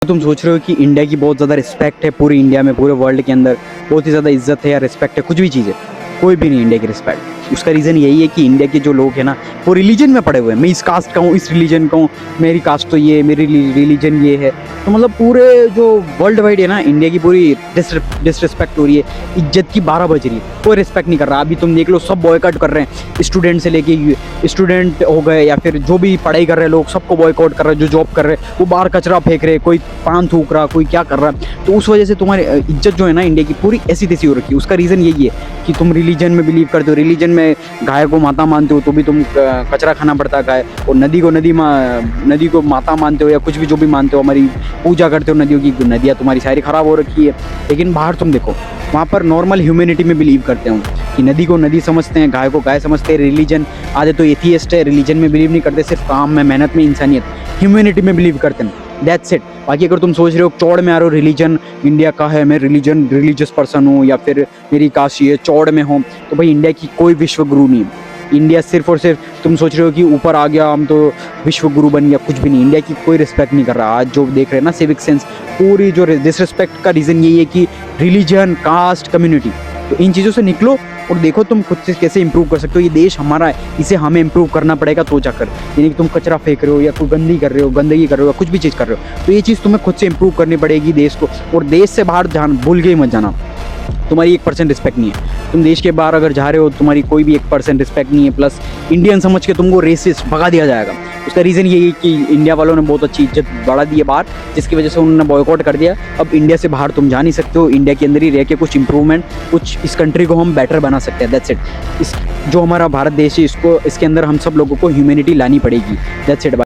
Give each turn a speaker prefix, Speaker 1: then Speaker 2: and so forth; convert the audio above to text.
Speaker 1: तुम सोच रहे हो कि इंडिया की बहुत ज़्यादा रिस्पेक्ट है पूरी इंडिया में, पूरे वर्ल्ड के अंदर बहुत ही ज़्यादा इज्जत है या रिस्पेक्ट है, कुछ भी चीज़ है, कोई भी नहीं इंडिया की रिस्पेक्ट। उसका रीज़न यही है कि इंडिया के जो लोग हैं ना वो रिलीजन में पड़े हुए हैं। मैं इस कास्ट का हूँ, इस रिलीजन का हूँ, मेरी कास्ट तो ये, मेरी रिलीजन ये है। तो मतलब पूरे जो वर्ल्ड वाइड है ना, इंडिया की पूरी डिसरिस्पेक्ट हो रही है, इज्जत की 12 बज रही है, कोई रिस्पेक्ट नहीं कर रहा। अभी तुम देख लो, सब बॉयकॉट कर रहे हैं, स्टूडेंट से लेके स्टूडेंट हो गए या फिर जो भी पढ़ाई कर रहे हैं लोग, सबको बॉयकॉट कर रहे हैं। जो जॉब कर रहे हैं वो बाहर कचरा फेंक रहे, कोई पान थूक रहा, कोई क्या कर रहा है। तो उस वजह से तुम्हारी इज्जत जो है ना इंडिया की पूरी ऐसी तैसी हो रखी है। उसका रीज़न यही है कि तुम रिलीजन में बिलीव करते हो, रिलीजन में गाय को माता मानते हो तो भी तुम कचरा खाना पड़ता है गाय, और नदी को माता मानते हो या कुछ भी जो भी मानते हो, हमारी पूजा करते हो नदियों की, नदियाँ तुम्हारी सारी ख़राब हो रखी है। लेकिन बाहर तुम देखो, वहाँ पर नॉर्मल ह्यूमैनिटी में बिलीव करते हो कि नदी को नदी समझते हैं, गाय को गाय समझते हैं। रिलीजन आधे तो एथियस्ट है, रिलीजन में बिलीव नहीं करते, सिर्फ काम में, मेहनत में, इंसानियत, ह्यूमैनिटी में बिलीव करते हैं। That's it. बाकी अगर तुम सोच रहे हो चौड़ में आ रहे हो, रिलीजन इंडिया का है, मैं रिलीजियस पर्सन हूँ या फिर मेरी कास्ट ये चौड़ में हो, तो भाई इंडिया की कोई विश्व गुरु नहीं है। इंडिया सिर्फ और सिर्फ तुम सोच रहे हो कि ऊपर आ गया, हम तो विश्व गुरु बन गया, कुछ भी नहीं। इंडिया की कोई रिस्पेक्ट नहीं कर रहा। आज जो देख रहे हैं ना सिविक सेंस, पूरी जो डिसरिस्पेक्ट का रीज़न यही है कि रिलीजन, कास्ट, कम्युनिटी। तो इन चीज़ों से निकलो और देखो तुम खुद से कैसे इंप्रूव कर सकते हो। ये देश हमारा है, इसे हमें इंप्रूव करना पड़ेगा तो जाकर। यानी कि तुम कचरा फेंक रहे हो या कोई गंदगी कर रहे हो या कुछ भी चीज़ कर रहे हो, तो ये चीज़ तुम्हें खुद से इंप्रूव करनी पड़ेगी देश को। और देश से बाहर भूल के ही मत जाना, तुम्हारी 1% रिस्पेक्ट नहीं है। तुम देश के बाहर अगर जा रहे हो, तुम्हारी कोई भी 1% रिस्पेक्ट नहीं है, प्लस इंडियन समझ के तुमको रेसिस्ट भगा दिया जाएगा। उसका रीज़न यही है कि इंडिया वालों ने बहुत अच्छी इज्जत बढ़ा दी है बाहर, जिसकी वजह से उन्होंने बॉयकॉट कर दिया। अब इंडिया से बाहर तुम जा नहीं सकते हो, इंडिया के अंदर ही रह के कुछ इंप्रूवमेंट, कुछ इस कंट्री को हम बेटर बना सकते हैं। That's it. इस जो हमारा भारत देश है, इसके अंदर हम सब लोगों को ह्यूमैनिटी लानी पड़ेगी। That's it.